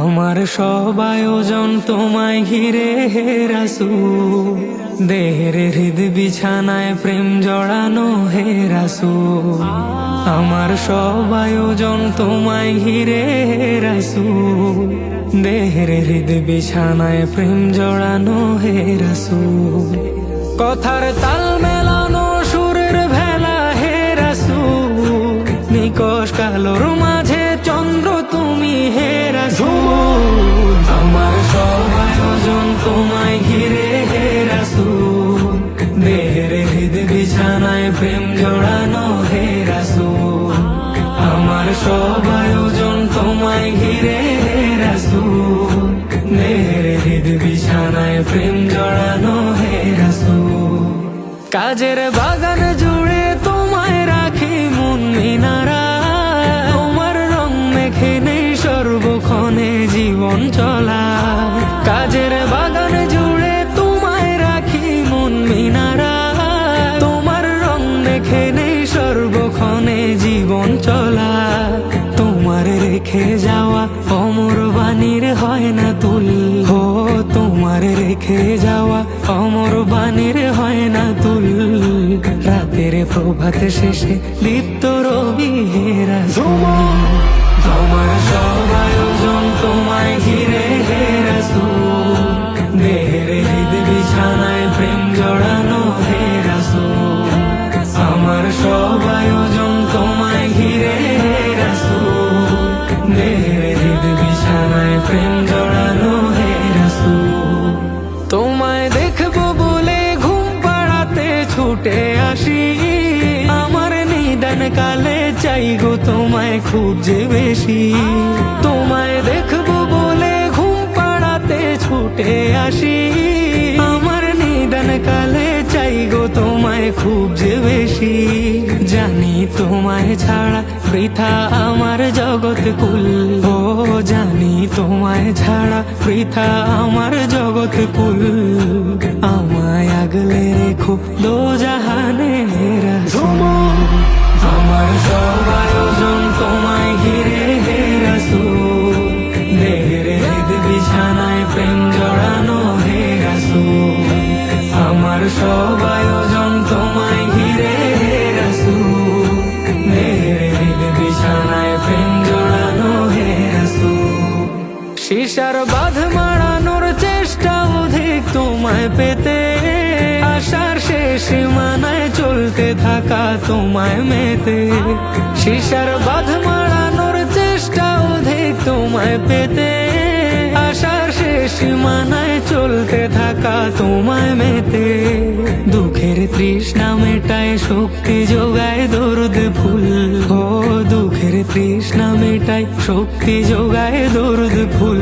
আমার সব আয়োজন তোমায় ঘিরে হে রাসূল, দেহের হৃদ বিছানায় প্রেম জড়ানো হে রাসূল। আমার সব আয়োজন তোমায় ঘিরে হে রাসূল, দেহের হৃদ বিছানায় প্রেম জড়ানো হে রাসূল। কথার তাল মেলানো সুরের ভেলা হে রাসূল, নিকশ কালোর মাঝে চন্দ্র তুমি হে রাসূল। আমার সব আয়োজন তোমায় ঘিরে হে রাসূল, দেহের হৃদ বিছানায় প্রেম জড়ানো হে রাসূল। আমার সব আয়োজন তোমায় ঘিরে হে রাসূল, দেহের হৃদ বিছানায় প্রেম জড়ানো হে রাসূল। কাজের বাগান জুড়ে তোমায় রাখি মন মিনারা, তোমার রং মেখে নেই সর্বক্ষণে জীবন চলা। কাজের বাগান জুড়ে তোমায় রাখি মন মিনারা, তোমার রং মেখে নেই সর্বক্ষণে জীবন চলা। তোমার রেখে যাওয়া অমর বাণীর হয় না তুল, হো তোমার রেখে যাওয়া অমর বাণীর হয় না তুল। রাতের প্রভাত শেষে দীপ্ত রবি হে রাসূল। তোমার সব আয়োজন তোমায় ঘিরে হে রাসূল, দেহের হৃদ বিছানায় প্রেম জড়ানো হে রাসূল। আমার সব আয়োজন তোমায় ঘিরে হে রাসূল, দেহের হৃদ বিছানায় প্রেম জড়ানো হে রাসূল। তোমায় দেখবো বলে ঘুম পাড়াতে ছুটে আসি, আমার নিদান কালে চাই গো তোমায় খুব যে বেশি। তোমায় দেখবো বলে ঘুম পাড়াতে ছুটে আসি, আমার নিদান কালে চাই গো তোমায় খুব যে বেশি। জানি তোমায় ছাড়া বৃথা আমার জগৎ কুল, ও জানি তোমায় ছাড়া বৃথা আমার জগৎ কুল। আমায় আগলে রেখো দোজাহানে হে রাসূল। আমার সব আয়োজন তোমায় ঘিরে হে রাসূল, দেহের হৃদ বিছানায় প্রেম জড়ানো হে রাসূল। আমার সব আয়োজন তোমায় ঘিরে হে রাসূল, দেহের হৃদ বিছানায় প্রেম জড়ানো হে রাসূল। শিশার বাঁধ মারানোর চেষ্টা অধিক তোমায় পেতে, আশার শেষ সীমানায় চলতে থাকা তোমায় মেতে। শিশার বাঁধ মারানোর চেষ্টা অধিক তোমায় পেতে, আশার শেষ সীমানায় চলতে থাকা তোমায় মেতে। দুঃখের তৃষ্ণা মেটায় শক্তি যোগায় দরুদ ফুল, ও দুঃখের তৃষ্ণা মেটায় শক্তি যোগায় দরুদ ফুল।